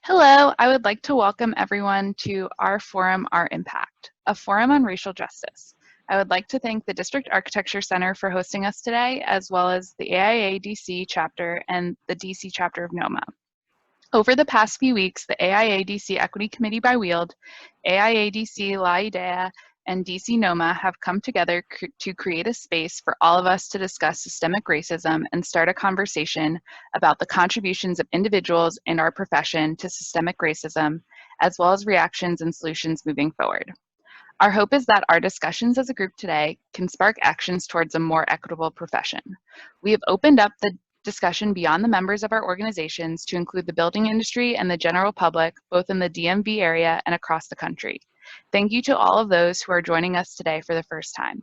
Hello, I would like to welcome everyone to our forum, Our Impact, a forum on racial justice. I would like to thank the District Architecture Center for hosting us today, as well as the AIA DC chapter and the DC chapter of NOMA. Over the past few weeks, the AIA DC Equity Committee by WIELD, AIA DC La Idea, and DC NOMA have come together to create a space for all of us to discuss systemic racism and start a conversation about the contributions of individuals in our profession to systemic racism, as well as reactions and solutions moving forward. Our hope is that our discussions as a group today can spark actions towards a more equitable profession. We have opened up the discussion beyond the members of our organizations to include the building industry and the general public, both in the DMV area and across the country. Thank you to all of those who are joining us today for the first time.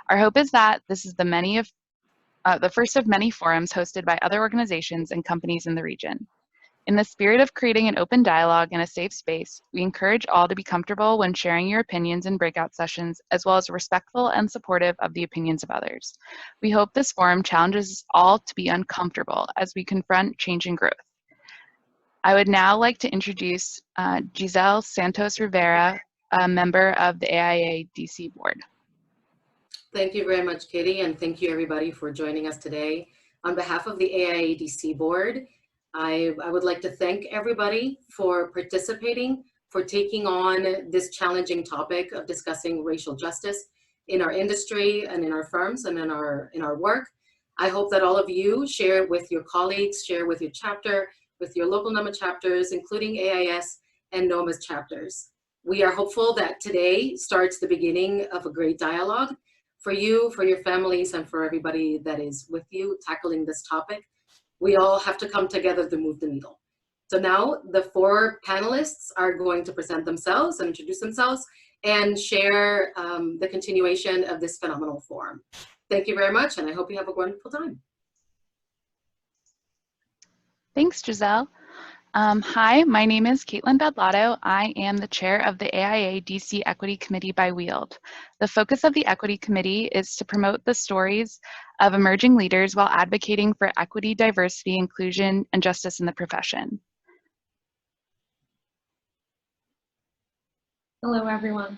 Our hope is that this is the first of many forums hosted by other organizations and companies in the region. In the spirit of creating an open dialogue and a safe space, we encourage all to be comfortable when sharing your opinions in breakout sessions, as well as respectful and supportive of the opinions of others. We hope this forum challenges us all to be uncomfortable as we confront change and growth. I would now like to introduce Giselle Santos Rivera, a member of the AIA DC board. Thank you very much, Katie, and thank you everybody for joining us today. On behalf of the AIA DC board, I would like to thank everybody for participating, for taking on this challenging topic of discussing racial justice in our industry and in our firms and in our work. I hope that all of you share with your colleagues, share with your chapter, with your local NOMA chapters, including AIS and NOMA's chapters. We are hopeful that today starts the beginning of a great dialogue for you, for your families, and for everybody that is with you tackling this topic. We all have to come together to move the needle. So now the four panelists are going to present themselves and introduce themselves and share the continuation of this phenomenal forum. Thank you very much, and I hope you have a wonderful time. Thanks, Giselle. Hi, my name is Caitlin Badlato. I am the chair of the AIA DC Equity Committee by WIELD. The focus of the Equity Committee is to promote the stories of emerging leaders while advocating for equity, diversity, inclusion, and justice in the profession. Hello, everyone.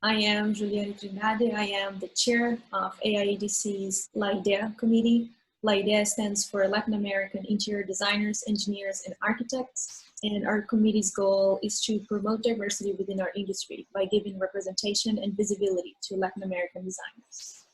I am Juliana Trindade. I am the chair of AIA DC's La Idea Committee. La Idea stands for Latin American Interior Designers, Engineers, and Architects, and our committee's goal is to promote diversity within our industry by giving representation and visibility to Latin American designers.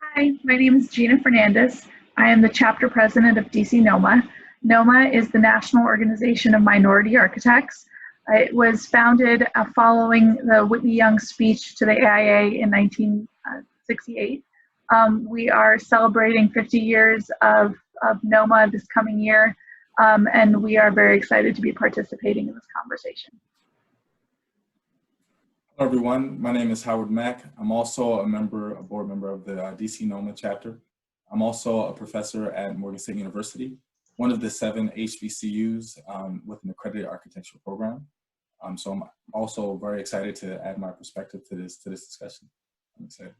Hi, my name is Gina Fernandez. I am the chapter president of DC NOMA. NOMA is the National Organization of Minority Architects. It was founded following the Whitney Young speech to the AIA in 1968. We are celebrating 50 years of NOMA this coming year, and we are very excited to be participating in this conversation. Hello, everyone. My name is Howard Mack. I'm also a board member of the DC NOMA chapter. I'm also a professor at Morgan State University, one of the 7 HBCUs with an accredited architectural program. So I'm also very excited to add my perspective to this discussion. I'm excited.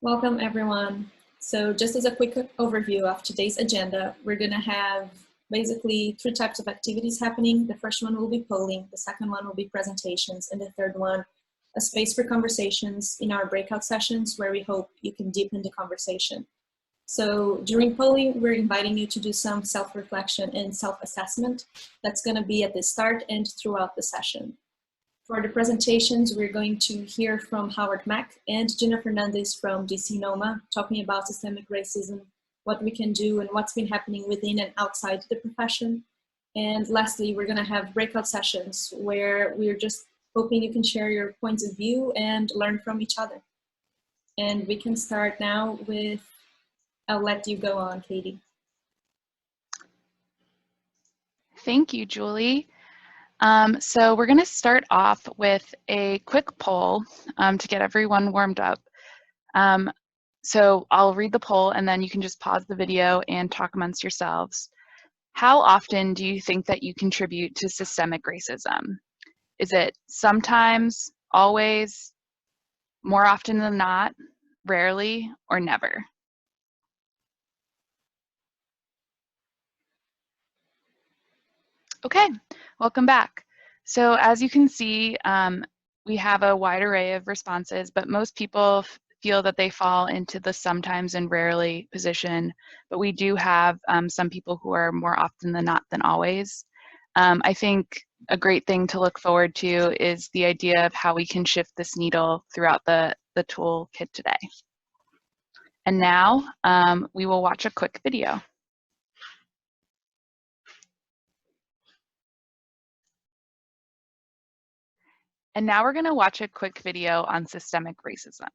Welcome, everyone. So just as a quick overview of today's agenda, we're going to have basically 3 types of activities happening. The first one will be polling, the second one will be presentations, and the third one, a space for conversations in our breakout sessions where we hope you can deepen the conversation. So during polling, we're inviting you to do some self-reflection and self-assessment. That's going to be at the start and throughout the session. For the presentations, we're going to hear from Howard Mack and Gina Fernandez from DC NOMA, talking about systemic racism, what we can do, and what's been happening within and outside the profession. And lastly, we're going to have breakout sessions where we're just hoping you can share your points of view and learn from each other. And we can start now with, I'll let you go on, Katie. Thank you, Julie. So we're going to start off with a quick poll to get everyone warmed up. So I'll read the poll and then you can just pause the video and talk amongst yourselves. How often do you think that you contribute to systemic racism? Is it sometimes, always, more often than not, rarely, or never? Okay, welcome back. So as you can see, we have a wide array of responses, but most people feel that they fall into the sometimes and rarely position, but we do have some people who are more often than not than always. I think a great thing to look forward to is the idea of how we can shift this needle throughout the toolkit today. And now we will watch a quick video. And now we're going to watch a quick video on systemic racism.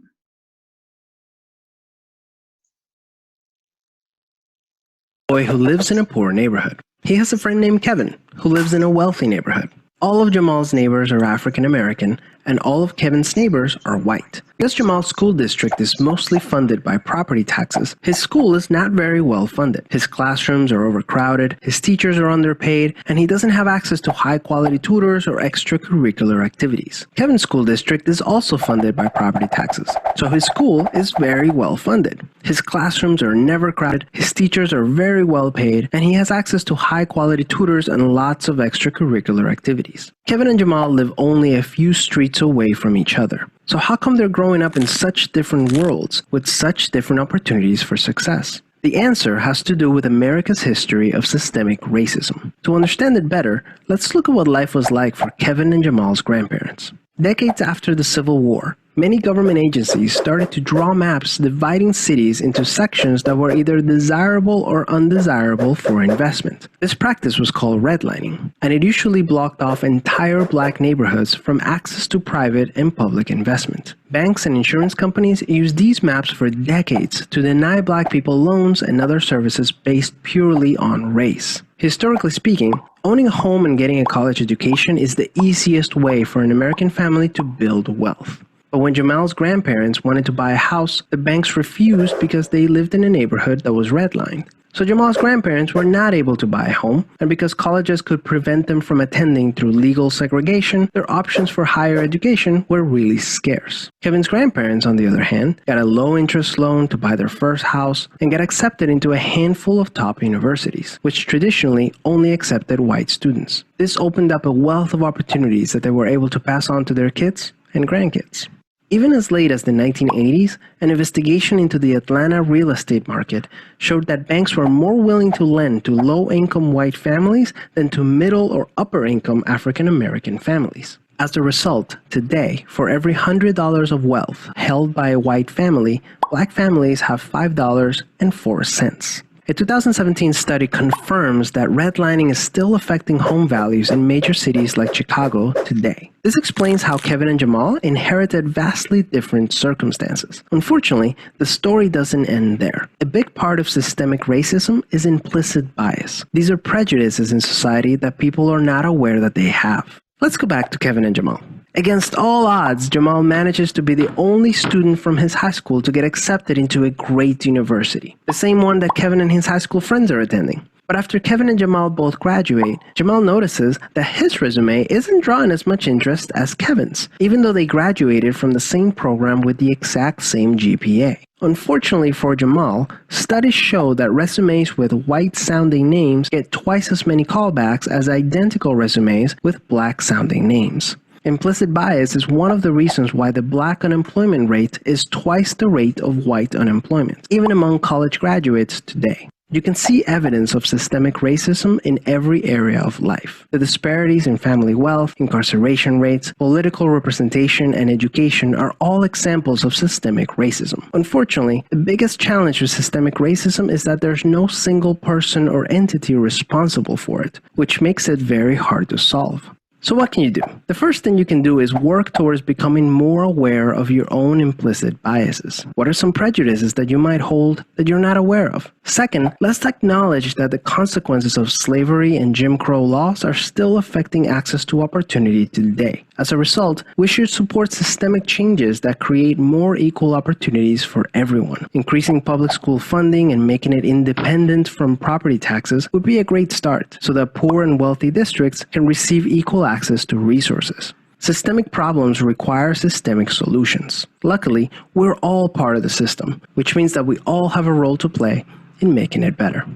Boy who lives in a poor neighborhood. He has a friend named Kevin who lives in a wealthy neighborhood. All of Jamal's neighbors are African American, and all of Kevin's neighbors are white. Because Jamal's school district is mostly funded by property taxes, his school is not very well funded. His classrooms are overcrowded, his teachers are underpaid, and he doesn't have access to high-quality tutors or extracurricular activities. Kevin's school district is also funded by property taxes, so his school is very well funded. His classrooms are never crowded, his teachers are very well paid, and he has access to high-quality tutors and lots of extracurricular activities. Kevin and Jamal live only a few streets away from each other. So how come they're growing up in such different worlds with such different opportunities for success? The answer has to do with America's history of systemic racism. To understand it better, let's look at what life was like for Kevin and Jamal's grandparents. Decades after the Civil War, many government agencies started to draw maps dividing cities into sections that were either desirable or undesirable for investment. This practice was called redlining, and it usually blocked off entire black neighborhoods from access to private and public investment. Banks and insurance companies used these maps for decades to deny black people loans and other services based purely on race. Historically speaking, owning a home and getting a college education is the easiest way for an American family to build wealth. But when Jamal's grandparents wanted to buy a house, the banks refused because they lived in a neighborhood that was redlined. So Jamal's grandparents were not able to buy a home, and because colleges could prevent them from attending through legal segregation, their options for higher education were really scarce. Kevin's grandparents, on the other hand, got a low-interest loan to buy their first house and got accepted into a handful of top universities, which traditionally only accepted white students. This opened up a wealth of opportunities that they were able to pass on to their kids and grandkids. Even as late as the 1980s, an investigation into the Atlanta real estate market showed that banks were more willing to lend to low-income white families than to middle or upper-income African-American families. As a result, today, for every $100 of wealth held by a white family, black families have $5.04. A 2017 study confirms that redlining is still affecting home values in major cities like Chicago today. This explains how Kevin and Jamal inherited vastly different circumstances. Unfortunately, the story doesn't end there. A big part of systemic racism is implicit bias. These are prejudices in society that people are not aware that they have. Let's go back to Kevin and Jamal. Against all odds, Jamal manages to be the only student from his high school to get accepted into a great university, the same one that Kevin and his high school friends are attending. But after Kevin and Jamal both graduate, Jamal notices that his resume isn't drawing as much interest as Kevin's, even though they graduated from the same program with the exact same GPA. Unfortunately for Jamal, studies show that resumes with white-sounding names get twice as many callbacks as identical resumes with black-sounding names. Implicit bias is one of the reasons why the black unemployment rate is twice the rate of white unemployment, even among college graduates today. You can see evidence of systemic racism in every area of life. The disparities in family wealth, incarceration rates, political representation, and education are all examples of systemic racism. Unfortunately, the biggest challenge with systemic racism is that there's no single person or entity responsible for it, which makes it very hard to solve. So what can you do? The first thing you can do is work towards becoming more aware of your own implicit biases. What are some prejudices that you might hold that you're not aware of? Second, let's acknowledge that the consequences of slavery and Jim Crow laws are still affecting access to opportunity today. As a result, we should support systemic changes that create more equal opportunities for everyone. Increasing public school funding and making it independent from property taxes would be a great start, so that poor and wealthy districts can receive equal access to resources. Systemic problems require systemic solutions. Luckily, we're all part of the system, which means that we all have a role to play in making it better.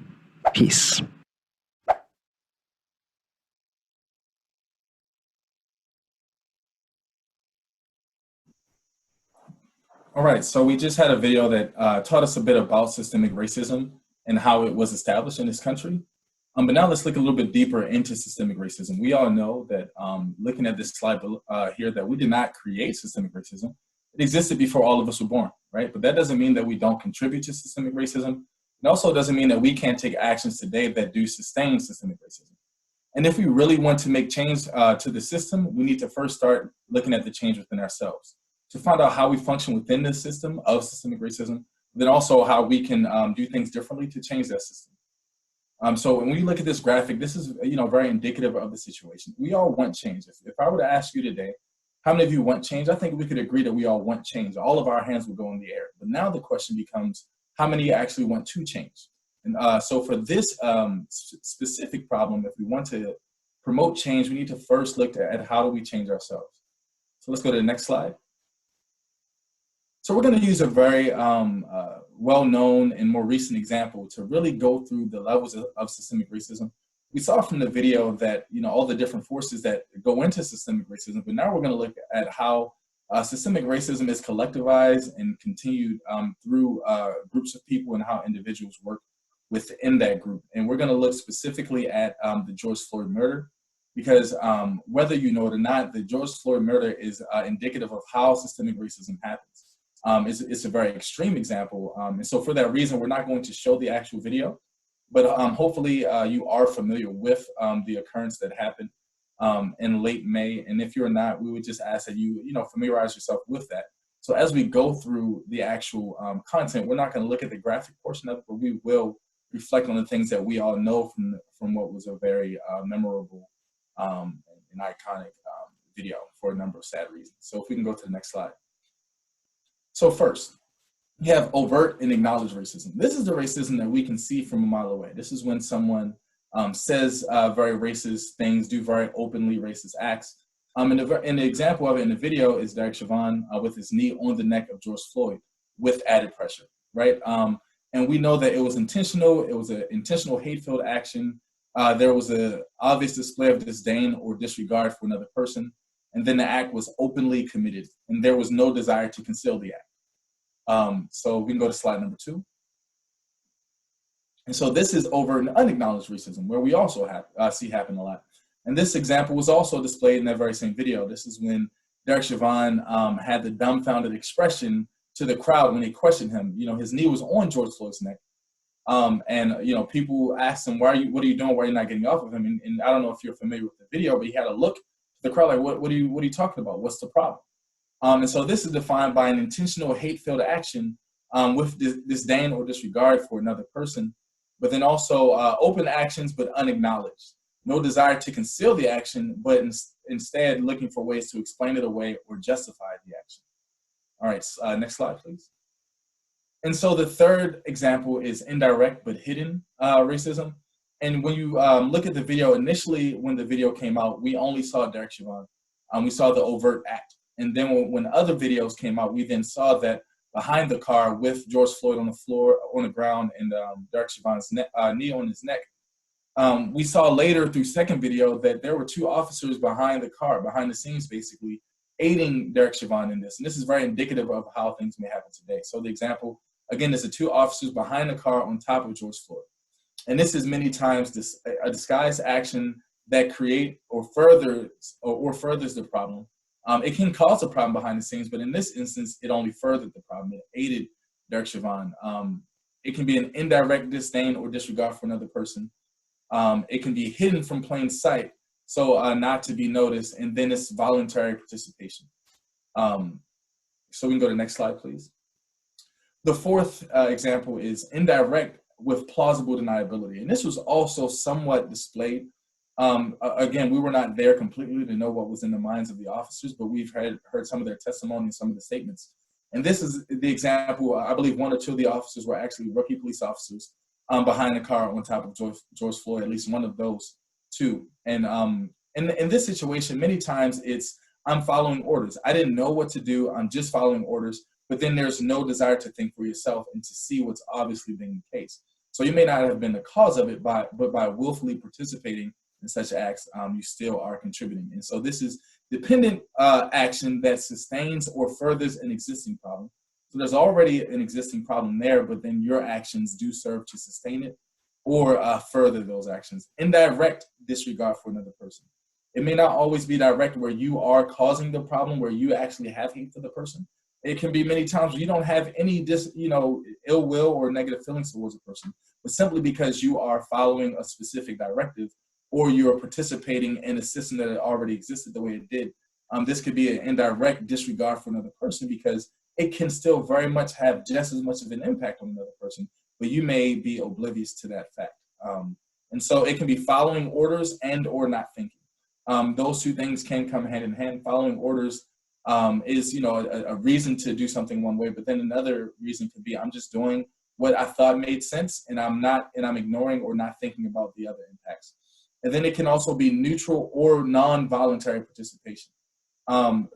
Peace. All right, so we just had a video that taught us a bit about systemic racism and how it was established in this country. But now let's look a little bit deeper into systemic racism. We all know that looking at this slide here that we did not create systemic racism. It existed before all of us were born, right? But that doesn't mean that we don't contribute to systemic racism. It also doesn't mean that we can't take actions today that do sustain systemic racism. And if we really want to make change to the system, we need to first start looking at the change within ourselves to find out how we function within the system of systemic racism, then also how we can do things differently to change that system. So when we look at this graphic, this is very indicative of the situation. We all want change. If I were to ask you today, how many of you want change? I think we could agree that we all want change. All of our hands would go in the air. But now the question becomes, how many actually want to change? And so for this specific problem, if we want to promote change, we need to first look at how do we change ourselves. So let's go to the next slide. So we're going to use a very well-known and more recent example to really go through the levels of systemic racism. We saw from the video that all the different forces that go into systemic racism, but now we're going to look at how systemic racism is collectivized and continued through groups of people and how individuals work within that group. And we're going to look specifically at the George Floyd murder, because whether you know it or not, the George Floyd murder is indicative of how systemic racism happens. It's a very extreme example. And so for that reason, we're not going to show the actual video, but hopefully you are familiar with the occurrence that happened in late May. And if you're not, we would just ask that you familiarize yourself with that. So as we go through the actual content, we're not going to look at the graphic portion of it, but we will reflect on the things that we all know from what was a very memorable and iconic video for a number of sad reasons. So if we can go to the next slide. So first, we have overt and acknowledged racism. This is the racism that we can see from a mile away. This is when someone says very racist things, do very openly racist acts. And the example of it in the video is Derek Chauvin with his knee on the neck of George Floyd with added pressure, right? And we know that it was intentional. It was an intentional hate-filled action. There was an obvious display of disdain or disregard for another person. And then the act was openly committed, and there was no desire to conceal the act. So we can go to slide number 2. And so this is overt and unacknowledged racism, where we also see happen a lot. And this example was also displayed in that very same video. This is when Derek Chauvin had the dumbfounded expression to the crowd when they questioned him. His knee was on George Floyd's neck. And people asked him, what are you doing? Why are you not getting off of him? And I don't know if you're familiar with the video, but he had a look the crowd like, what are you talking about? What's the problem? And so this is defined by an intentional hate-filled action with disdain or disregard for another person, but then also open actions but unacknowledged. No desire to conceal the action, but instead looking for ways to explain it away or justify the action. All right, next slide, please. And so the third example is indirect but hidden racism. And when you look at the video, initially when the video came out, we only saw Derek Chauvin. We saw the overt act. And then when other videos came out, we then saw that behind the car with George Floyd on the floor, on the ground, and Derek Chauvin's knee on his neck, we saw later through second video that there were 2 officers behind the car, behind the scenes basically, aiding Derek Chauvin in this. And this is very indicative of how things may happen today. So the example, again, is the 2 officers behind the car on top of George Floyd. And this is many times a disguised action that create or furthers the problem. It can cause a problem behind the scenes, but in this instance, it only furthered the problem. It aided Derek Chauvin. It can be an indirect disdain or disregard for another person. It can be hidden from plain sight, so not to be noticed, and then it's voluntary participation. So we can go to the next slide, please. The fourth example is indirect with plausible deniability. And this was also somewhat displayed. Again, we were not there completely to know what was in the minds of the officers, but we've heard some of their testimony and some of the statements. And this is the example. I believe 1 or 2 of the officers were actually rookie police officers behind the car on top of George Floyd, at least one of those 2. And in this situation, many times it's, I'm following orders. I didn't know what to do. I'm just following orders. But then there's no desire to think for yourself and to see what's obviously being the case. So you may not have been the cause of it, but by willfully participating in such acts, you still are contributing. And so this is dependent action that sustains or furthers an existing problem. So there's already an existing problem there, but then your actions do serve to sustain it or further those actions. Indirect disregard for another person. It may not always be direct where you are causing the problem, where you actually have hate for the person. It can be many times where you don't have any ill will or negative feelings towards a person, but simply because you are following a specific directive or you're participating in a system that already existed the way it did. This could be an indirect disregard for another person because it can still very much have just as much of an impact on another person, but you may be oblivious to that fact. And so it can be following orders and or not thinking. Those two things can come hand in hand. Following orders is, a reason to do something one way, but then another reason could be I'm just doing what I thought made sense, and I'm ignoring or not thinking about the other impacts. And then it can also be neutral or non-voluntary participation.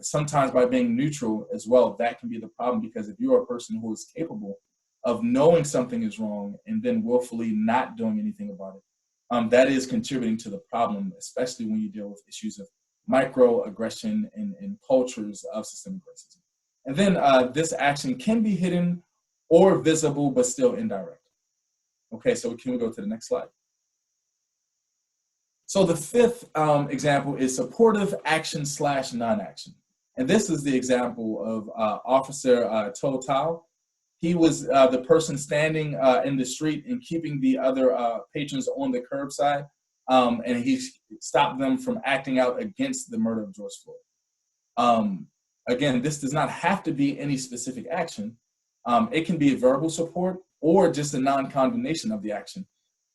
Sometimes by being neutral as well, that can be the problem, because if you're a person who is capable of knowing something is wrong and then willfully not doing anything about it, that is contributing to the problem, especially when you deal with issues of microaggression and cultures of systemic racism. And then this action can be hidden or visible, but still indirect. Okay, so can we go to the next slide? So the fifth example is supportive action / non-action. And this is the example of Officer To Tao. He was the person standing in the street and keeping the other patrons on the curbside, and he stopped them from acting out against the murder of George Floyd. Again, this does not have to be any specific action. It can be verbal support or just a non-condemnation of the action.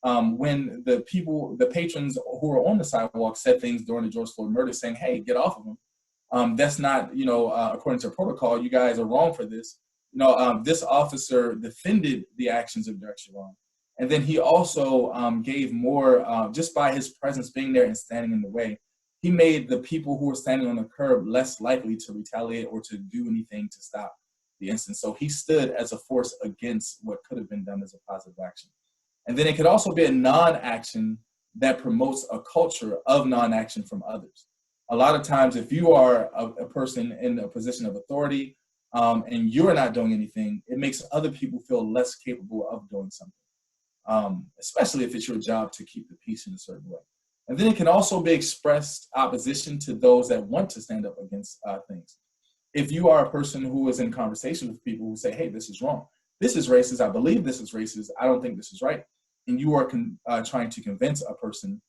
When the patrons who were on the sidewalk said things during the George Floyd murder saying, hey, get off of him. That's not, according to protocol, you guys are wrong for this. This officer defended the actions of Derek Chauvin. And then he also gave more, just by his presence being there and standing in the way, he made the people who were standing on the curb less likely to retaliate or to do anything to stop the incident. So he stood as a force against what could have been done as a positive action. And then it could also be a non-action that promotes a culture of non-action from others. A lot of times, if you are a person in a position of authority and you're not doing anything, it makes other people feel less capable of doing something, especially if it's your job to keep the peace in a certain way. And then it can also be expressed opposition to those that want to stand up against things. If you are a person who is in conversation with people who say, hey, this is wrong, this is racist, I believe this is racist, I don't think this is right, and you are trying to convince a person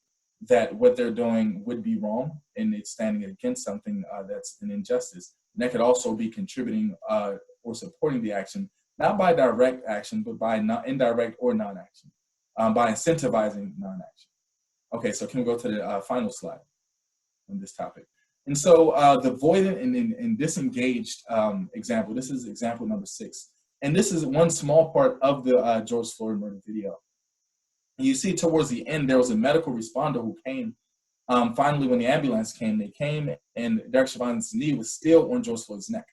that what they're doing would be wrong and it's standing against something that's an injustice, and that could also be contributing or supporting the action, not by direct action, but by indirect or non-action, by incentivizing non-action. Okay, so can we go to the final slide on this topic? And so the voidant and disengaged example, this is example number 6. And this is one small part of the George Floyd murder video. And you see towards the end, there was a medical responder who came. Finally, when the ambulance came, they came and Derek Chauvin's knee was still on George Floyd's neck.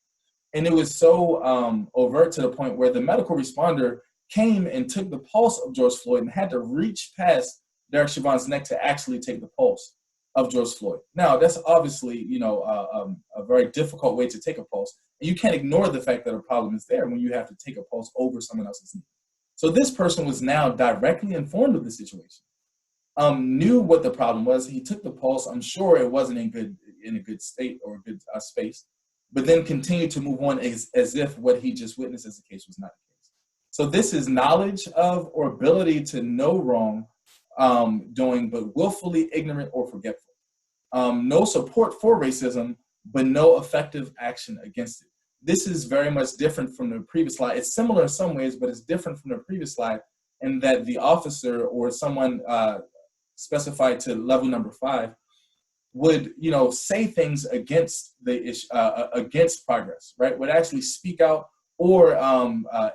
And it was so overt to the point where the medical responder came and took the pulse of George Floyd and had to reach past Derek Chauvin's neck to actually take the pulse of George Floyd. Now, that's obviously, a very difficult way to take a pulse. And you can't ignore the fact that a problem is there when you have to take a pulse over someone else's knee. So this person was now directly informed of the situation, knew what the problem was. He took the pulse. I'm sure it wasn't in a good state or a good space, but then continued to move on as if what he just witnessed as the case was not the case. So this is knowledge of or ability to know wrong doing, but willfully ignorant or forgetful. No support for racism, but no effective action against it. This is very much different from the previous slide. It's similar in some ways, but it's different from the previous slide in that the officer or someone specified to level number 5 would, say things against the issue, against progress, right? Would actually speak out or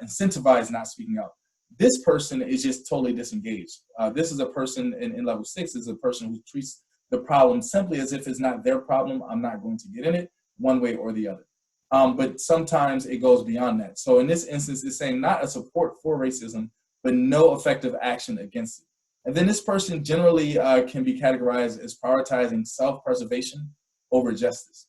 incentivize not speaking out. This person is just totally disengaged. This is a person in level 6 is a person who treats the problem simply as if it's not their problem. I'm not going to get in it one way or the other. But sometimes it goes beyond that. So in this instance, it's saying not a support for racism, but no effective action against it. And then this person generally can be categorized as prioritizing self-preservation over justice.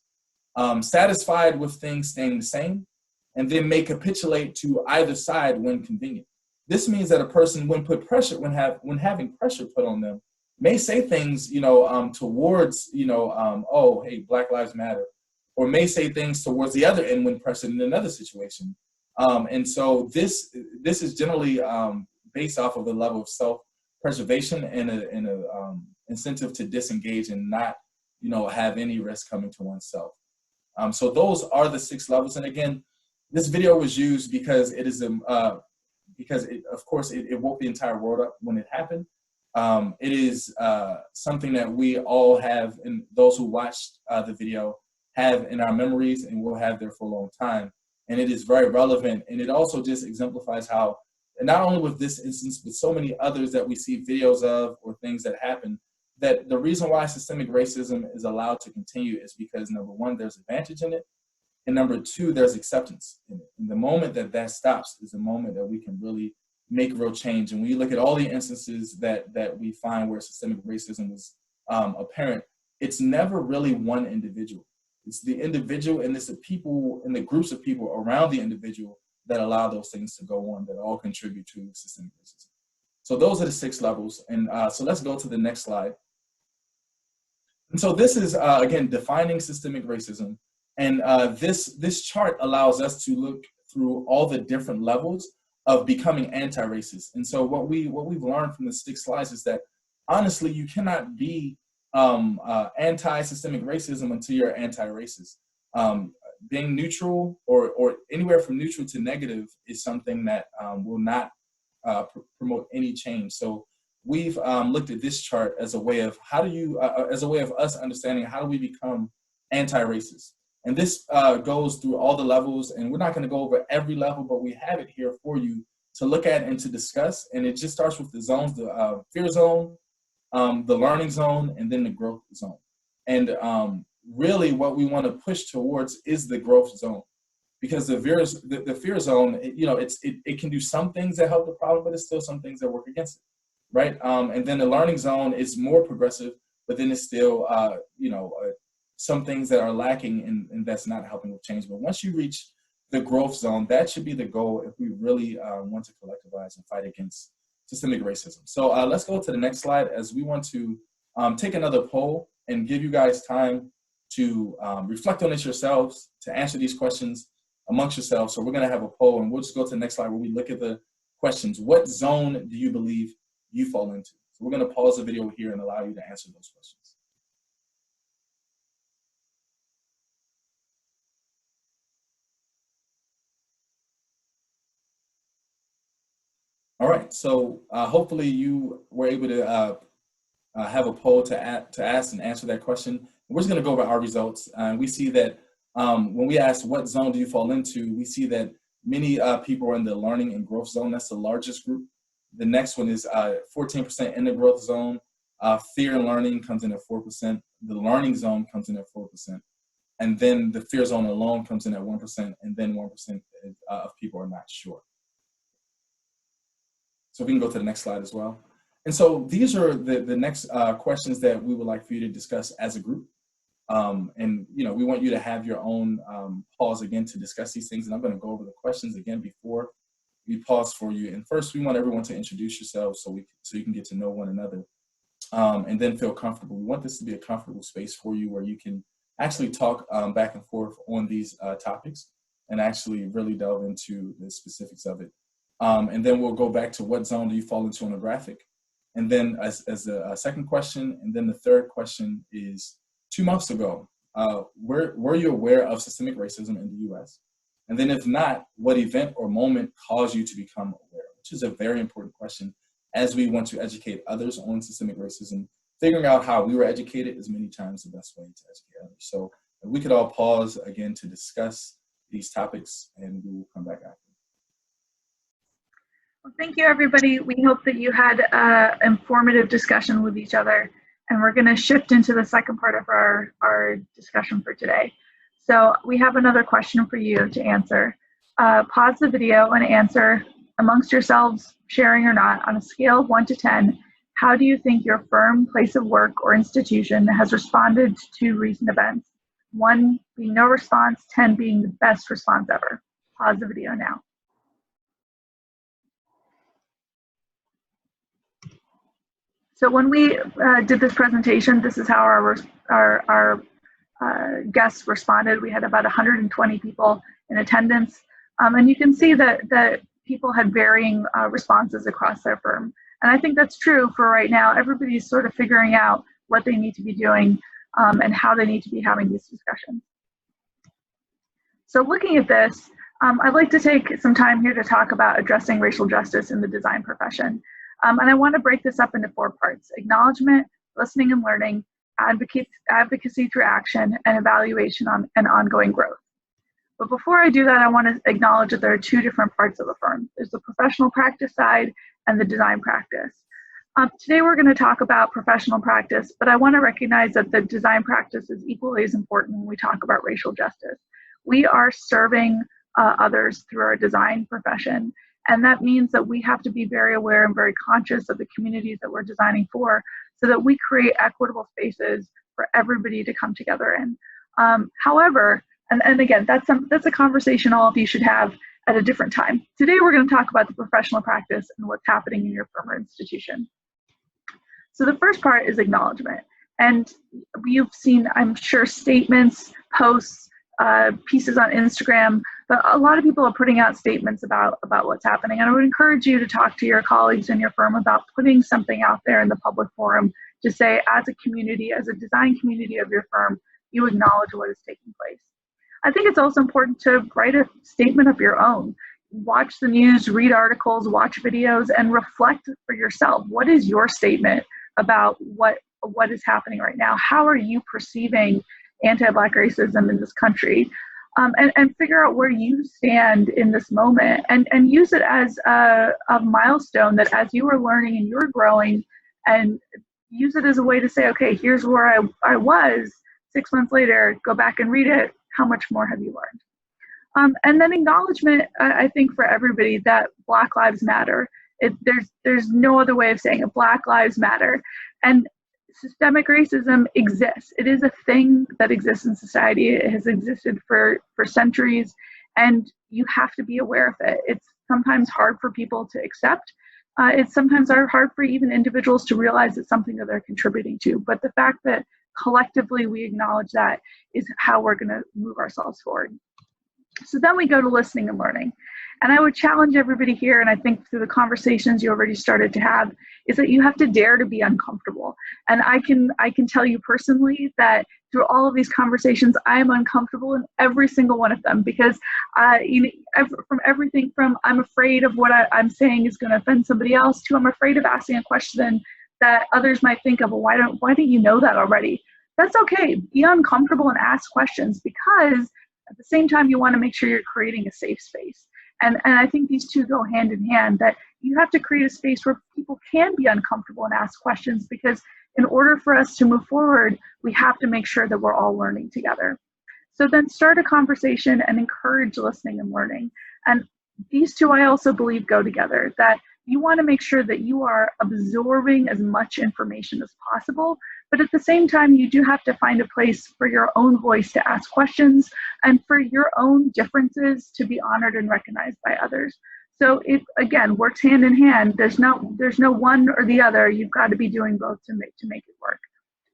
Satisfied with things staying the same, and then may capitulate to either side when convenient. This means that a person, when having pressure put on them, may say things, towards, oh, hey, Black Lives Matter, or may say things towards the other end when pressured in another situation. And so this is generally based off of a level of self-preservation and a incentive to disengage and not, have any risk coming to oneself. So those are the 6 levels. And again, this video was used because it is of course, it woke the entire world up when it happened. It is something that we all have, and those who watched the video have in our memories and will have there for a long time. And it is very relevant. And it also just exemplifies how, and not only with this instance, but so many others that we see videos of or things that happen, that the reason why systemic racism is allowed to continue is because, number one, there's advantage in it. And number 2, there's acceptance in it. And the moment that stops is the moment that we can really make real change. And when you look at all the instances that we find where systemic racism was apparent, it's never really one individual. It's the individual, and it's the people and the groups of people around the individual that allow those things to go on, that all contribute to systemic racism. So those are the 6 levels. And so let's go to the next slide. And so this is, again, defining systemic racism. And this chart allows us to look through all the different levels of becoming anti-racist. And so what we've learned from the 6 slides is that, honestly, you cannot be anti-systemic racism until you're anti-racist. Being neutral or anywhere from neutral to negative is something that will not promote any change. So we've looked at this chart as a way of us understanding how do we become anti-racist. And this goes through all the levels, and we're not going to go over every level, but we have it here for you to look at and to discuss. And it just starts with the zones: the fear zone, the learning zone, and then the growth zone. And really what we want to push towards is the growth zone, because the fear zone, it can do some things that help the problem, but it's still some things that work against it, right? And then the learning zone is more progressive, but then it's still, some things that are lacking and that's not helping with change. But once you reach the growth zone, that should be the goal if we really want to collectivize and fight against systemic racism. So let's go to the next slide, as we want to take another poll and give you guys time to reflect on this yourselves, to answer these questions amongst yourselves. So we're going to have a poll, and we'll just go to the next slide where we look at the questions. What zone do you believe you fall into? So we're going to pause the video here and allow you to answer those questions. All right, so hopefully you were able to have a poll to ask and answer that question. We're just going to go over our results. We see that when we ask what zone do you fall into, we see that many people are in the learning and growth zone. That's the largest group. The next one is 14% in the growth zone. Fear and learning comes in at 4%. The learning zone comes in at 4%. And then the fear zone alone comes in at 1%, and then 1% of people are not sure. So we can go to the next slide as well. And so these are the next questions that we would like for you to discuss as a group. And we want you to have your own pause again to discuss these things. And I'm going to go over the questions again before we pause for you. And first, we want everyone to introduce yourselves so you can get to know one another, and then feel comfortable. We want this to be a comfortable space for you where you can actually talk back and forth on these topics and actually really delve into the specifics of it. And then we'll go back to what zone do you fall into on a graphic. And then as a second question, and then the third question is, 2 months ago, were you aware of systemic racism in the US? And then if not, what event or moment caused you to become aware? Which is a very important question as we want to educate others on systemic racism. Figuring out how we were educated is many times the best way to educate others. So if we could all pause again to discuss these topics, and we will come back after. Well, thank you, everybody. We hope that you had an informative discussion with each other, and we're going to shift into the second part of our discussion for today. So we have another question for you to answer. Pause the video and answer amongst yourselves, sharing or not, on a scale of 1 to 10, how do you think your firm, place of work, or institution has responded to recent events? 1 being no response, 10 being the best response ever. pause the video now. So when we did this presentation, this is how our guests responded. We had about 120 people in attendance. And you can see that people had varying responses across their firm. And I think that's true for right now. Everybody's sort of figuring out what they need to be doing and how they need to be having these discussions. So looking at this, I'd like to take some time here to talk about addressing racial justice in the design profession. And I want to break this up into 4 parts: acknowledgement, listening and learning, advocacy through action, and evaluation and ongoing growth. But before I do that, I want to acknowledge that there are 2 different parts of a firm. There's the professional practice side and the design practice. Today we're going to talk about professional practice, but I want to recognize that the design practice is equally as important when we talk about racial justice. We are serving others through our design profession, and that means that we have to be very aware and very conscious of the communities that we're designing for, so that we create equitable spaces for everybody to come together in. However, and again, that's a conversation all of you should have at a different time. Today we're going to talk about the professional practice and what's happening in your firm or institution. So the first part is acknowledgement. And you've seen, I'm sure, statements, posts, pieces on Instagram, but a lot of people are putting out statements about what's happening. And I would encourage you to talk to your colleagues in your firm about putting something out there in the public forum to say, as a community, as a design community of your firm, you acknowledge what is taking place. I think it's also important to write a statement of your own. Watch the news, read articles, watch videos, and reflect for yourself. What is your statement about what is happening right now? How are you perceiving anti-Black racism in this country? And figure out where you stand in this moment, and use it as a milestone that as you are learning and you're growing, and use it as a way to say, okay, here's where I was 6 months later, go back and read it. How much more have you learned? And then acknowledgement, I think for everybody, that Black Lives Matter. There's no other way of saying it. Black Lives Matter. And systemic racism exists. It is a thing that exists in society. It has existed for centuries, and you have to be aware of it. It's sometimes hard for people to accept. It's sometimes hard for even individuals to realize it's something that they're contributing to. But the fact that collectively we acknowledge that is how we're going to move ourselves forward. So then we go to listening and learning. And I would challenge everybody here, and I think through the conversations you already started to have, is that you have to dare to be uncomfortable. And I can tell you personally that through all of these conversations, I am uncomfortable in every single one of them, because from everything from I'm afraid of what I'm saying is going to offend somebody else, to I'm afraid of asking a question that others might think of, well, why don't you know that already? That's okay. Be uncomfortable and ask questions, because at the same time you want to make sure you're creating a safe space. And I think these two go hand in hand, that you have to create a space where people can be uncomfortable and ask questions, because in order for us to move forward, we have to make sure that we're all learning together. So then start a conversation and encourage listening and learning. And these two, I also believe, go together, that you want to make sure that you are absorbing as much information as possible, but at the same time, you do have to find a place for your own voice to ask questions and for your own differences to be honored and recognized by others. So it, again, works hand in hand. There's no one or the other. You've got to be doing both to make it work.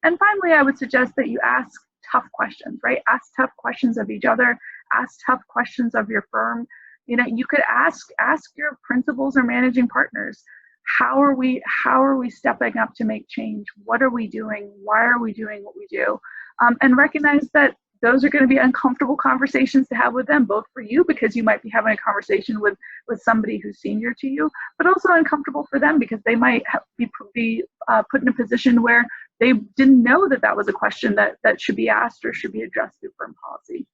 And finally, I would suggest that you ask tough questions, right? Ask tough questions of each other, ask tough questions of your firm. You know, you could ask your principals or managing partners, how are we stepping up to make change? What are we doing? Why are we doing what we do? And recognize that those are going to be uncomfortable conversations to have with them, both for you, because you might be having a conversation with somebody who's senior to you, but also uncomfortable for them because they might be put in a position where they didn't know that was a question that should be asked or should be addressed through firm policy.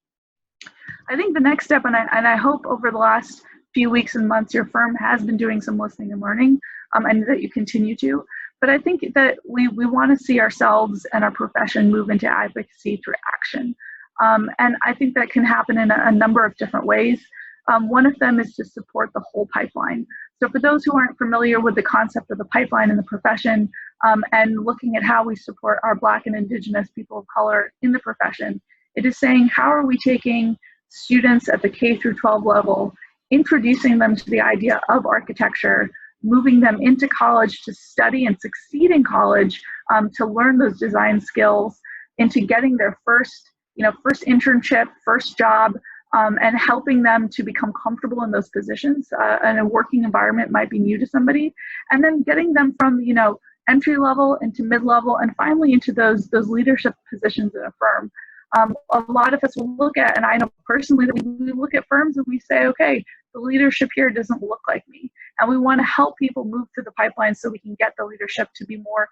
I think the next step, and I hope over the last few weeks and months your firm has been doing some listening and learning, and that you continue to, but I think that we want to see ourselves and our profession move into advocacy through action. And I think that can happen in a number of different ways. One of them is to support the whole pipeline. So for those who aren't familiar with the concept of the pipeline in the profession, and looking at how we support our Black and Indigenous people of color in the profession, it is saying, how are we taking students at the K through 12 level, introducing them to the idea of architecture, moving them into college to study and succeed in college, to learn those design skills, into getting their first internship, first job, and helping them to become comfortable in those positions. And a working environment might be new to somebody, and then getting them from entry level into mid level, and finally into those leadership positions in a firm. A lot of us will look at, and I know personally that we look at firms and we say, okay, the leadership here doesn't look like me. And we want to help people move through the pipeline so we can get the leadership to be more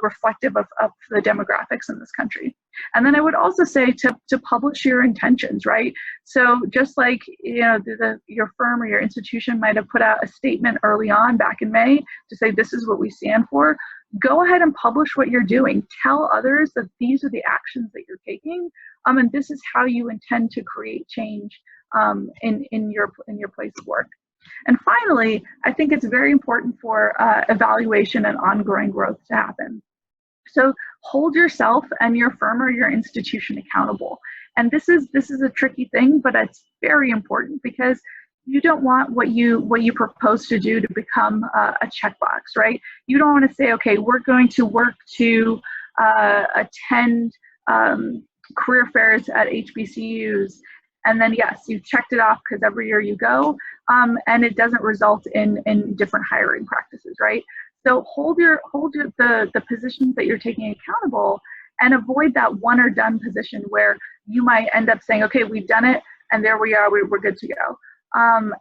reflective of the demographics in this country. And then I would also say to publish your intentions, right? So just like your firm or your institution might have put out a statement early on back in May to say this is what we stand for, go ahead and publish what you're doing. Tell others that these are the actions that you're taking, and this is how you intend to create change in your place of work. And finally, I think it's very important for evaluation and ongoing growth to happen. So hold yourself and your firm or your institution accountable. And this is a tricky thing, but it's very important, because you don't want what you propose to do to become a checkbox, right? You don't want to say, okay, we're going to work to attend career fairs at HBCUs, and then yes, you've checked it off because every year you go, and it doesn't result in different hiring practices, right? So hold the positions that you're taking accountable, and avoid that one or done position where you might end up saying, okay, we've done it, and there we are, we're good to go.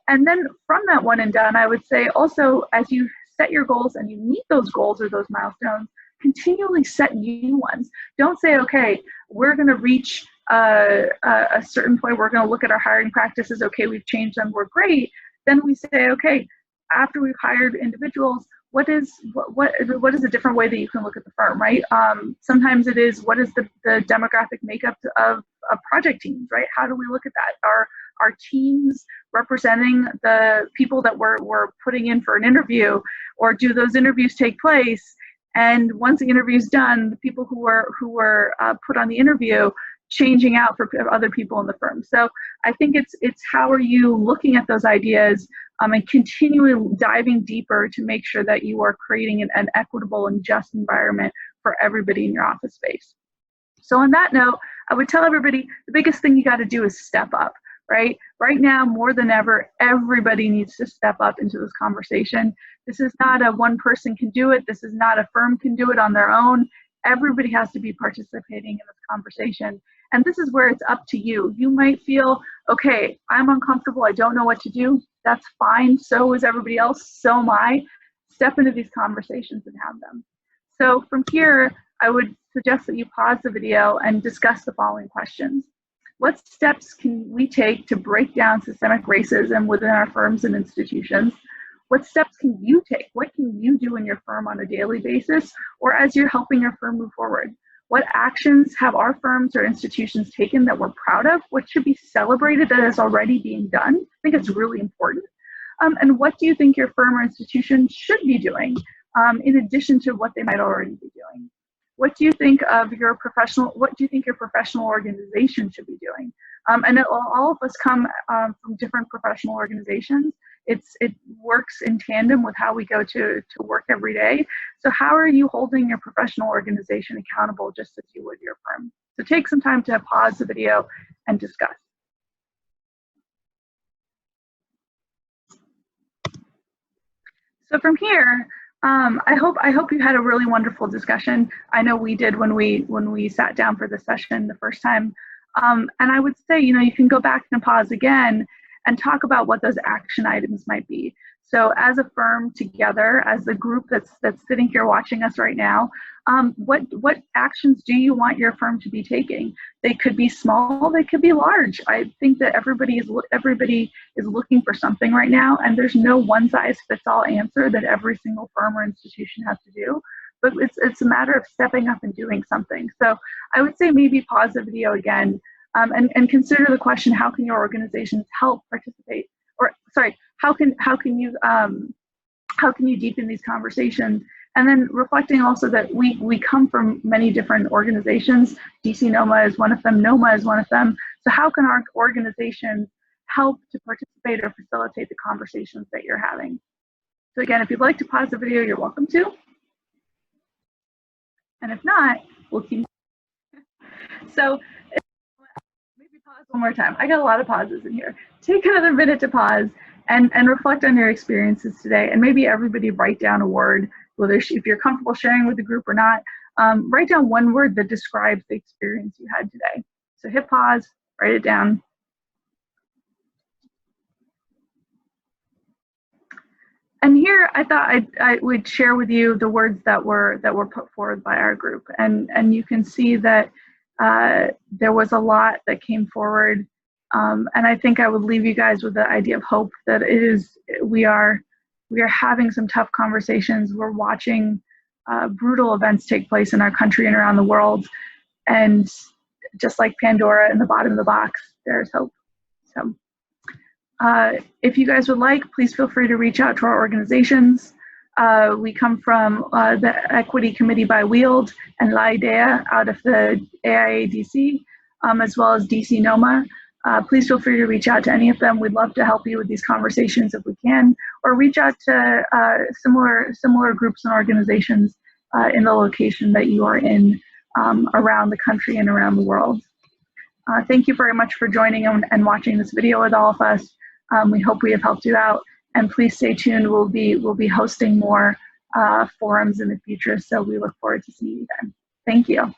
And then from that one and done, I would say also, as you set your goals and you meet those goals or those milestones, continually set new ones. Don't say, okay, we're going to reach a certain point, we're going to look at our hiring practices, okay, we've changed them, we're great. Then we say, okay, after we've hired individuals, what is a different way that you can look at the firm, right? Sometimes it is, what is the demographic makeup of project teams, right? How do we look at that? Are teams representing the people that we're putting in for an interview, or do those interviews take place? And once the interview is done, the people who were put on the interview changing out for other people in the firm. So I think it's how are you looking at those ideas, and continually diving deeper to make sure that you are creating an equitable and just environment for everybody in your office space. So on that note, I would tell everybody the biggest thing you got to do is step up, right? Right now, more than ever, everybody needs to step up into this conversation. This is not a one person can do it. This is not a firm can do it on their own. Everybody has to be participating in this conversation. And this is where it's up to you. You might feel, okay, I'm uncomfortable, I don't know what to do. That's fine, so is everybody else, so am I. Step into these conversations and have them. So from here, I would suggest that you pause the video and discuss the following questions. What steps can we take to break down systemic racism within our firms and institutions? What steps can you take? What can you do in your firm on a daily basis, or as you're helping your firm move forward? What actions have our firms or institutions taken that we're proud of? What should be celebrated that is already being done? I think it's really important. And what do you think your firm or institution should be doing in addition to what they might already be doing? What do you think your professional organization should be doing? And all of us come from different professional organizations. It works in tandem with how we go to work every day. So how are you holding your professional organization accountable just as you would your firm? So take some time to pause the video and discuss. So from here, I hope you had a really wonderful discussion. I know we did when we sat down for the session the first time. And I would say, you can go back and pause again and talk about what those action items might be. So as a firm together, as a group that's sitting here watching us right now, what actions do you want your firm to be taking? They could be small, they could be large. I think that everybody is looking for something right now, and there's no one size fits all answer that every single firm or institution has to do. But it's a matter of stepping up and doing something. So I would say maybe pause the video again, and consider the question: how can your organizations help participate? Or sorry, how can you deepen these conversations? And then reflecting also that we come from many different organizations. DC NOMA is one of them. NOMA is one of them. So how can our organizations help to participate or facilitate the conversations that you're having? So again, if you'd like to pause the video, you're welcome to. And if not, we'll keep. So maybe pause one more time. I got a lot of pauses in here. Take another minute to pause and reflect on your experiences today. And maybe everybody write down a word, whether if you're comfortable sharing with the group or not, write down one word that describes the experience you had today. So hit pause, write it down. And here I thought I would share with you the words that were put forward by our group, and you can see that there was a lot that came forward, and I think I would leave you guys with the idea of hope that we are having some tough conversations. We're watching brutal events take place in our country and around the world, and just like Pandora in the bottom of the box, there's hope. So. If you guys would like, please feel free to reach out to our organizations. We come from the Equity Committee by WIELD and La IDEA out of the AIADC, as well as DC NOMA. Please feel free to reach out to any of them. We'd love to help you with these conversations if we can, or reach out to similar groups and organizations in the location that you are in around the country and around the world. Thank you very much for joining and watching this video with all of us. We hope we have helped you out, and please stay tuned. We'll be hosting more forums in the future, so we look forward to seeing you then. Thank you.